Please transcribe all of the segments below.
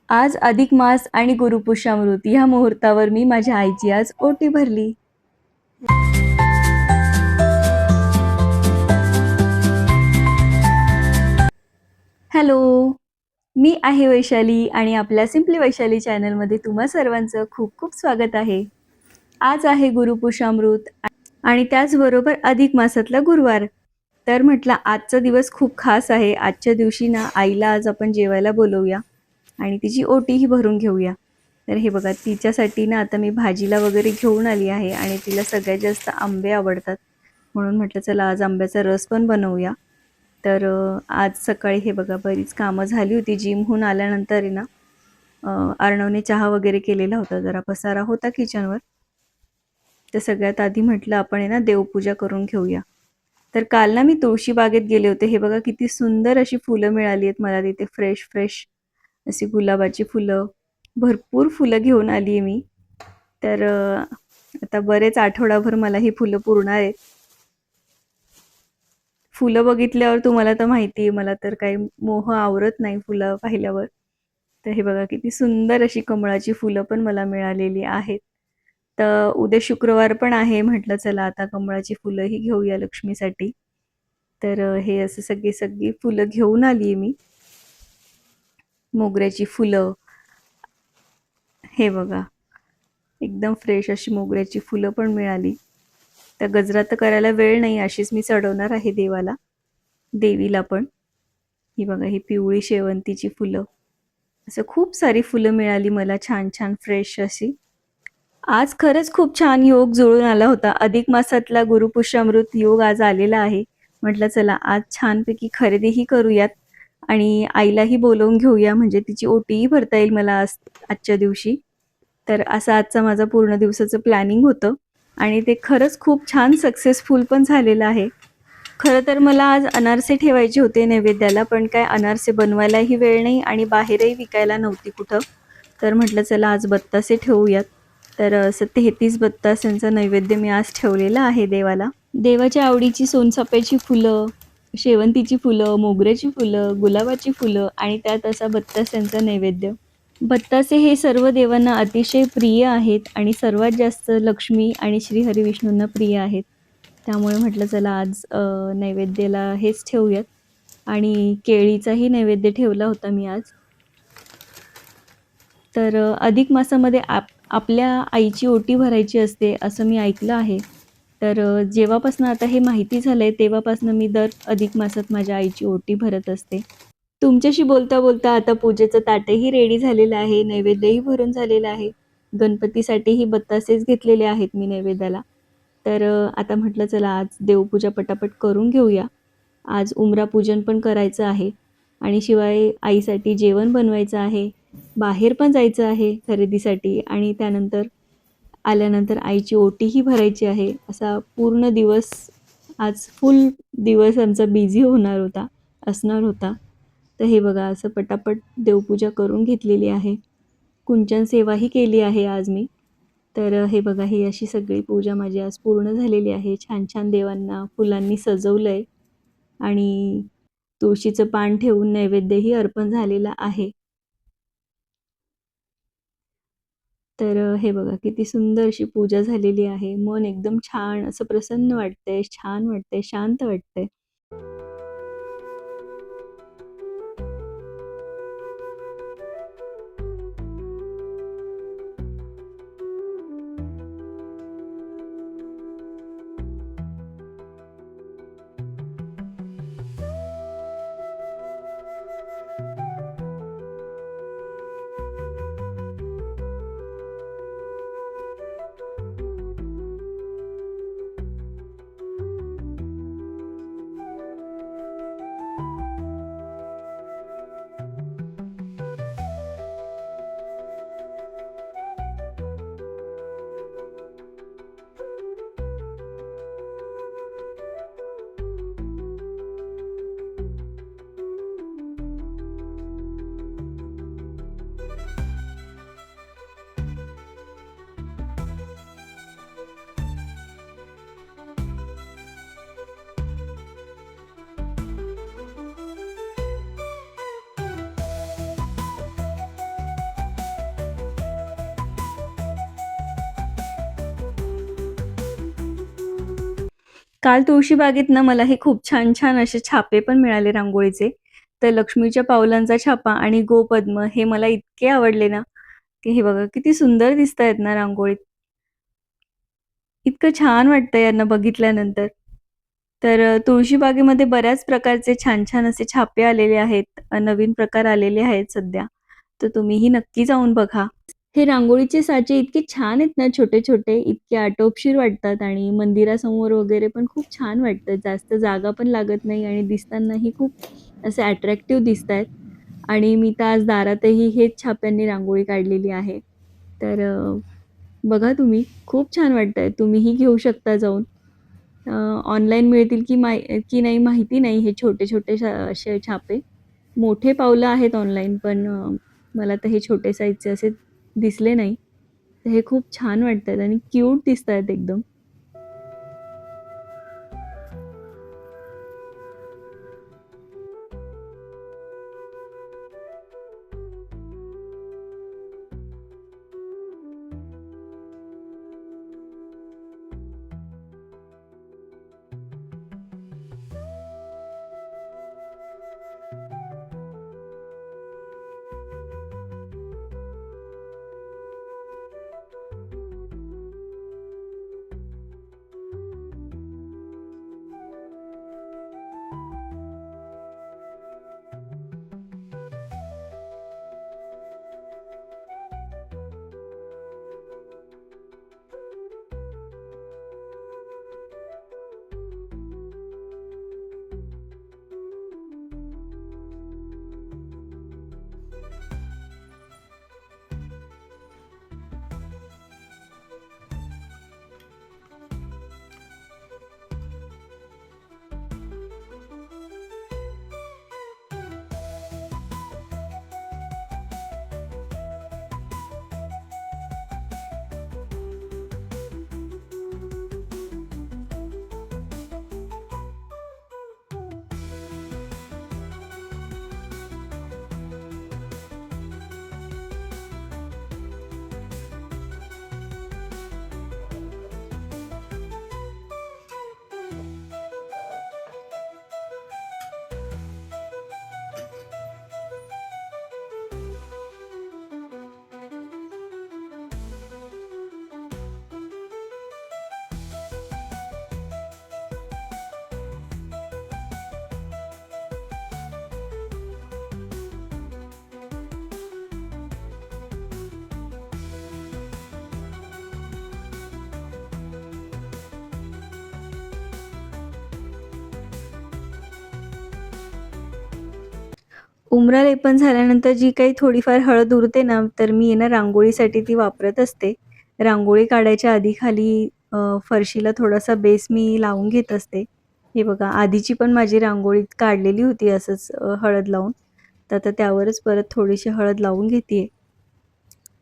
आज अधिक मास आणि गुरुपुष्यामृत या मुहूर्तावर मी माझ्या आईची आज ओटी भरली. हॅलो, मी आहे वैशाली आणि आपल्या सिम्पली वैशाली चॅनलमध्ये तुम्हा सर्वांचं खूप खूप स्वागत आहे. आज आहे गुरुपुष्यामृत आणि त्याचबरोबर अधिक मासातला गुरुवार. तर म्हटलं आजचा दिवस खूप खास आहे. आजच्या दिवशी ना आईला आज आपण जेवायला बोलवूया आणि तिची ओटीही भरून घेऊया. तर हे बघा तिच्यासाठी ना आता मी भाजीला वगैरे घेऊन आली आहे आणि तिला सगळ्यात जास्त आंबे आवडतात. म्हणून म्हटलं चला आज आंब्याचा रस पण बनवूया. तर आज सकाळी हे बघा बरीच कामं झाली होती. जिमहून आल्यानंतर आहे ना अर्णवने चहा वगैरे केलेला होता. जरा पसारा होता किचनवर. तर सगळ्यात आधी म्हटलं आपण आहे ना देवपूजा करून घेऊया. तर काल ना मी तुळशी बागेत गेले होते. हे बघा किती सुंदर अशी फुलं मिळाली आहेत मला तिथे फ्रेश फ्रेश अशी गुलाबाची फुलं. भरपूर फुलं घेऊन आली आहे मी. तर आता बरेच आठवडाभर मला ही फुलं पुरणार आहेत. फुलं बघितल्यावर तुम्हाला तर माहिती आहे मला तर काही मोह आवरत नाही फुलं पाहिल्यावर. तर हे बघा किती सुंदर अशी कमळाची फुलं पण मला मिळालेली आहेत. तर उद्या शुक्रवार पण आहे म्हटलं चला आता कमळाची फुलंही घेऊया लक्ष्मीसाठी. तर हे असं सगळी सगळी फुलं घेऊन आली आहे मी. मोगऱ्याची फुलं हे बघा एकदम फ्रेश अशी मोगऱ्याची फुलं पण मिळाली. त्या गजरा तर करायला वेळ नाही अशीच मी चढवणार आहे देवाला देवीला पण. ही बघा ही पिवळी शेवंतीची फुलं असं खूप सारी फुलं मिळाली मला छान छान फ्रेश अशी. आज खरंच खूप छान योग जुळून आला होता. अधिक मासातला गुरुपुष्यामृत योग आज आलेला आहे. म्हटलं चला आज छानपैकी खरेदीही करूयात आणि आईलाही बोलवून घेऊया म्हणजे तिची ओटीही भरता येईल मला आजच्या दिवशी. तर असं आजचा माझा पूर्ण दिवसाचं प्लॅनिंग होतं आणि ते खरंच खूप छान सक्सेसफुल पण झालेलं आहे. खरं तर मला आज अनारसे ठेवायचे होते नैवेद्याला, पण काय अनारसे बनवायलाही वेळ नाही आणि बाहेरही विकायला नव्हती कुठं. तर म्हटलं चला आज बत्तासे ठेवूयात. तर असं 33 बत्तासांचा नैवेद्य मी आज ठेवलेला आहे देवाला. देवाच्या आवडीची सोनचाफ्याची फुलं, शेवंतीची फुलं, मोगऱ्याची फुलं, गुलाबाची फुलं आणि त्यात असा बत्तास्यांचा नैवेद्य. बत्तासे हे सर्व देवांना अतिशय प्रिय आहेत आणि सर्वात जास्त लक्ष्मी आणि श्री हरिविष्णूंना प्रिय आहेत. त्यामुळे म्हटलं चला आज नैवेद्याला हेच ठेवूयात आणि केळीचाही नैवेद्य ठेवला होता मी आज. तर अधिक मासामध्ये आपल्या आईची ओटी भरायची असते असं मी ऐकलं आहे. तर जेव्हापासनं आता हे माहिती झालं आहे तेव्हापासनं मी दर अधिक मासात माझ्या आईची ओटी भरत असते. तुमच्याशी बोलता बोलता आता पूजेचं ताटही रेडी झालेलं आहे, नैवेद्यही भरून झालेलं आहे. गणपतीसाठीही बत्तासेच घेतलेले आहेत मी नैवेद्याला. तर आता म्हटलं चला आज देवपूजा पटापट करून घेऊया. आज उंबरा पूजन पण करायचं आहे आणि शिवाय आईसाठी जेवण बनवायचं आहे. बाहेर पण जायचं आहे खरेदीसाठी आणि त्यानंतर आल्यानंतर आईची ओटीही भरायची आहे. असा पूर्ण दिवस आज फुल दिवस आमचा बिझी असणार होता. तर हे बघा असं पटापट देवपूजा करून घेतलेली आहे. कुंचन सेवाही केली आहे आज मी. तर हे बघा ही अशी सगळी पूजा माझी आज पूर्ण झालेली आहे. छान छान देवांना फुलांनी सजवलं आहे आणि तुळशीचं पान ठेवून नैवेद्यही अर्पण झालेला आहे. तर हे बघा किती सुंदर अशी पूजा झालेली आहे. मन एकदम छान असं प्रसन्न वाटतंय, छान वाटतंय, शांत वाटतंय. काल तुळशीबागेत ना मला हे खूप छान-छान असे छापे पण मिळाले रांगोळीचे. तर लक्ष्मीच्या पावलांचा छापा आणि गोपद्म हे मला इतके आवडले ना, की हे बघा किती सुंदर दिसतायत ना रांगोळीत. इतकं छान वाटतं यांना बघितल्यानंतर. तर तुळशीबागेमध्ये बऱ्याच प्रकारचे छान-छान असे छापे आलेले आहेत. नवीन प्रकार आलेले आहेत सध्या. तर तुम्हीही नक्की जाऊन बघा. हे रांगोळीचे साचे इतके छान आहेत ना छोटे-छोटे, इतके आटोपशीर वाटतात आणि मंदिरासमोर वगैरे पण खूप छान वाटतं. जास्त जागा पण लागत नाही आणि दिसतानाही खूप असे अट्रॅक्टिव्ह दिसतायत. आणि मी तर आज दारातही हेच छाप्यांनी रांगोळी काढलेली आहे. तर बघा तुम्ही खूप छान वाटतंय. तुम्हीही घेऊ शकता जाऊन. ऑनलाईन मिळतील की नाही माहिती नाही हे छोटे-छोटे असे छापे. मोठे पावलं आहेत ऑनलाईन पण मला तर हे छोटे साईजचे असे दिसले नाही. तर हे खूप छान वाटतायत आणि क्यूट दिसतायत एकदम. लेपन झाल्यानंतर जी काही थोडीफार हळद उरते ना, तर मी आहे ना रांगोळीसाठी ती वापरत असते. रांगोळी काढायच्या आधी खाली फरशीला थोडासा बेस मी लावून घेत असते. हे बघा आधीची पण माझी रांगोळी काढलेली होती असंच हळद लावून. तर आता त्यावरच परत थोडीशी हळद लावून घेतीये.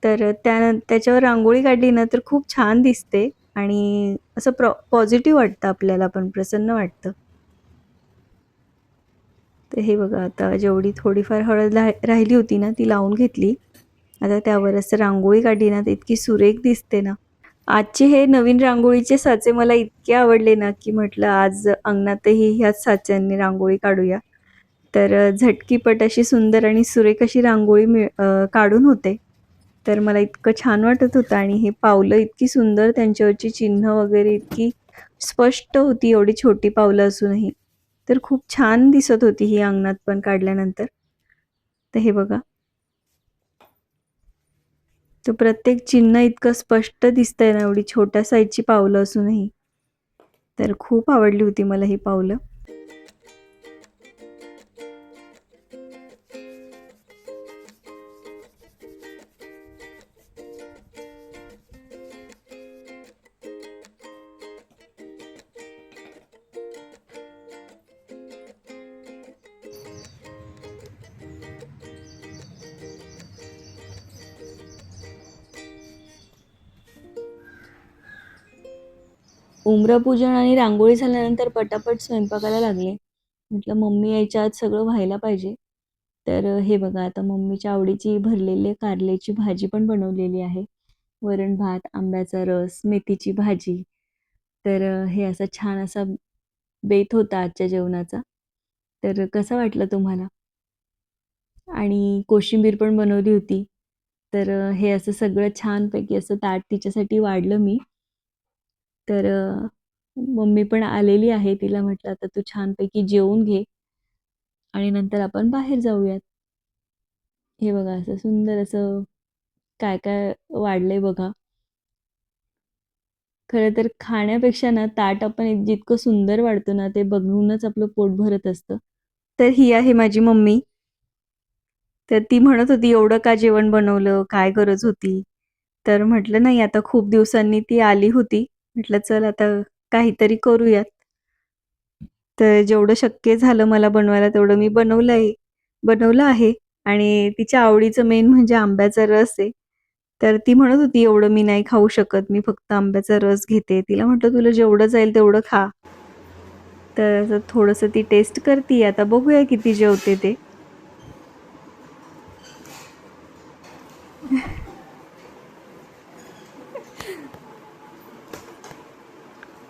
तर त्याच्यावर रांगोळी काढली ना, तर खूप छान दिसते आणि असं पॉझिटिव्ह वाटतं आपल्याला पण प्रसन्न वाटतं. तर हे बघा आता जेवढी थोडीफार हळद राहिली होती ना, ती लावून घेतली. आता त्यावर असं रांगोळी काढली ना, तर इतकी सुरेख दिसते ना. आजचे हे नवीन रांगोळीचे साचे मला इतके आवडले ना, की म्हटलं आज अंगणातही ह्याच साच्यांनी रांगोळी काढूया. तर झटकीपट अशी सुंदर आणि सुरेख अशी रांगोळी काढून होते. तर मला इतकं छान वाटत होतं आणि हे पावलं इतकी सुंदर त्यांच्यावरची चिन्ह वगैरे इतकी स्पष्ट होती, एवढी छोटी पावलं असूनही. तर खूप छान दिसत होती ही अंगणात पण काढल्यानंतर. तर हे बघा. तर प्रत्येक चिन्ह इतकं स्पष्ट दिसतंय ना, एवढी छोट्या साईजची पावलं असूनही. तर खूप आवडली होती मला ही पावलं. उंबरपूजन आणि रांगोळी झाल्यानंतर पटापट स्वयंपाकाला लागले. म्हटलं मम्मी यायच्या आत सगळं व्हायला पाहिजे. तर हे बघा आता मम्मीच्या आवडीची भरलेली कारल्याची भाजी पण बनवलेली आहे. वरण-भात, आंब्याचा रस, मेथीची भाजी. तर हे असा छान असा बेत होता आजच्या जेवणाचा. तर कसा वाटला तुम्हाला? आणि कोशिंबीर पण बनवली होती. तर हे असं सगळं छानपैकी असं ताट तिच्यासाठी वाढलं मी. तर मम्मी पण आलेली आहे. तिला म्हटलं आता तू छानपैकी जेवून घे आणि नंतर आपण बाहेर जाऊयात. हे बघा असं सुंदर असं काय काय वाढलंय बघा. खरं तर खाण्यापेक्षा ना ताट आपण जितकं सुंदर वाढतो ना ते बघूनच आपलं पोट भरत असतं. तर ही आहे माझी मम्मी. तर ती म्हणत होती एवढं का जेवण बनवलं? काय गरज होती? तर म्हटलं नाही आता खूप दिवसांनी ती आली होती. म्हटलं चल आता काहीतरी करूयात. तर जेवढं शक्य झालं मला बनवायला तेवढं मी बनवलं आहे आणि तिच्या आवडीचं मेन म्हणजे आंब्याचा रस आहे. तर ती म्हणत होती एवढं मी नाही खाऊ शकत. मी फक्त आंब्याचा रस घेते. तिला म्हटलं तुला जेवढं जाईल तेवढं खा. तर असं थोडंसं ती टेस्ट करतीये. आता बघूया किती जेवते ते.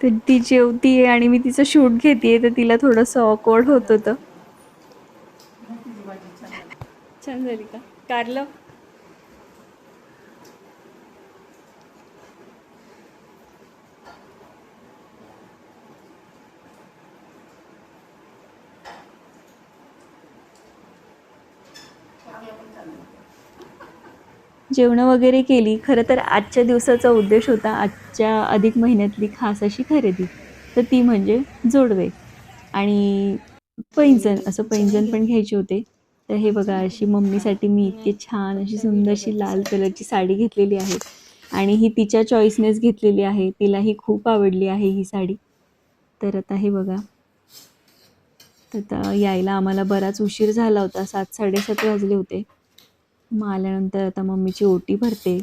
तर ती जेवतीये आणि मी तिचं शूट घेतीये तर तिला थोडंसं ऑकवर्ड होत होतं. छान झाली का? कारलं? जेवणं वगैरे केली. खरं तर आजच्या दिवसाचा उद्देश होता आजच्या अधिक महिन्यातली खास अशी खरेदी. तर ती म्हणजे जोडवे आणि पैंजण. असं पैंजण पण घ्यायचे होते. तर हे बघा अशी मम्मीसाठी मी इतकी छान अशी सुंदरशी लाल कलरची साडी घेतलेली आहे आणि ही तिच्या चॉईसनेच घेतलेली आहे. तिलाही खूप आवडली आहे ही साडी. तर आता हे बघा. तर आता यायला आम्हाला बराच उशीर झाला होता. 7:00-7:30 वाजले होते. मग आल्यानंतर आता मम्मीची ओटी भरते.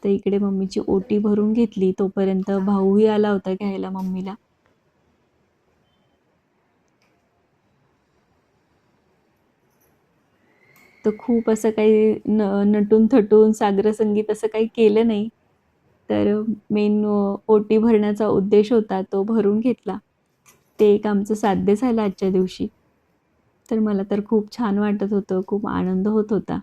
तर इकडे मम्मीची ओटी भरून घेतली. तोपर्यंत भाऊही आला होता घ्यायला मम्मीला. तर खूप असं काही नटून थटून साग्र संगीत असं काही केलं नाही. तर मेन ओटी भरण्याचा उद्देश होता तो भरून घेतला. ते एक आमचं साध्य झालं आजच्या दिवशी. तर मला तर खूप छान वाटत होतं. खूप आनंद होत होता.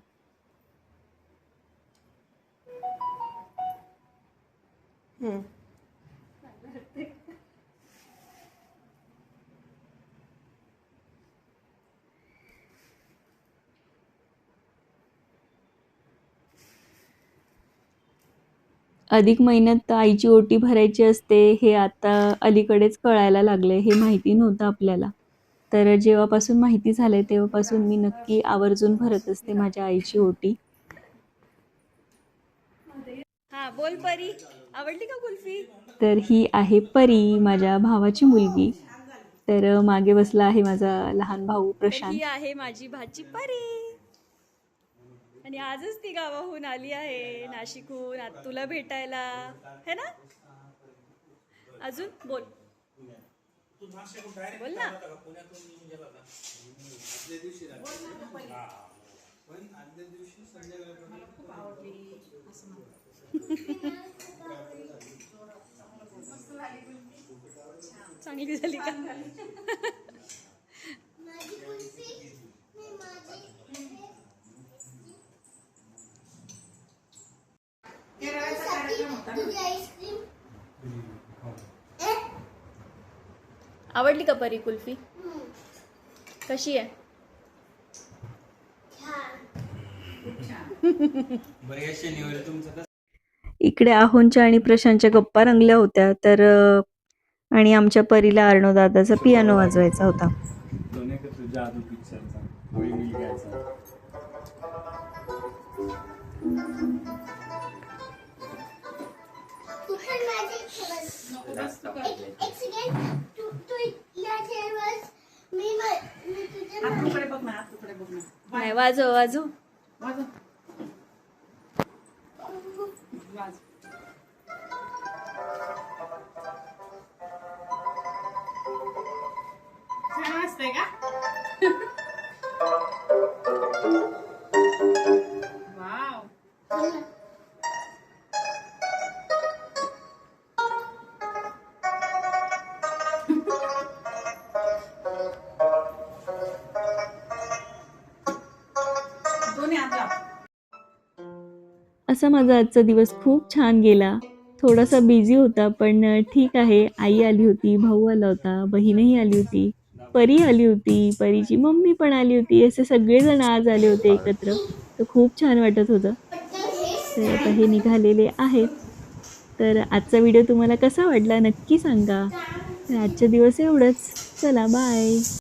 अधिक महिन्यात आईची ओटी भरायची असते हे आता अलीकडेच कळायला लागले. हे माहिती नव्हतं आपल्याला. तर जेव्हापासून माहिती झालंय तेव्हापासून मी नक्की आवर्जून भरत असते माझ्या आईची ओटी. हा बोल परी, आवडली का कुल्फी? तर ही आहे परी, माझ्या भावाची मुलगी. तर मागे बसला आहे माझा लहान भाऊ प्रशांत. ही आहे माझी भाची परी आणि आजच ती गावाहून आली आहे नाशिकहून आज तुला भेटायला, है ना? अजून बोल बोल ना. चांगली झाली का? आवडली का परी कुल्फी? कशी आहे? इकडे आहोंच्या आणि प्रशांतच्या गप्पा रंगल्या होत्या. तर आणि आमच्या परीला अर्णव दादाचा पियानो वाजवायचा होता. नाही वाजव वाजव. छान वाजतंय का? वाव. असा माझा आजचा दिवस खूप छान गेला. थोडासा बिझी होता, पण ठीक आहे. आई आली होती, भाऊ आला होता, बहीणही आली होती, परी आली होती, परीची मम्मी पण आली होती. असे सगळेजण आज आले होते एकत्र. तर खूप छान वाटत होतं. तर आता हे निघालेले आहेत. तर आजचा व्हिडिओ तुम्हाला कसा वाटला नक्की सांगा. तर आजच्या दिवस एवढंच. चला बाय.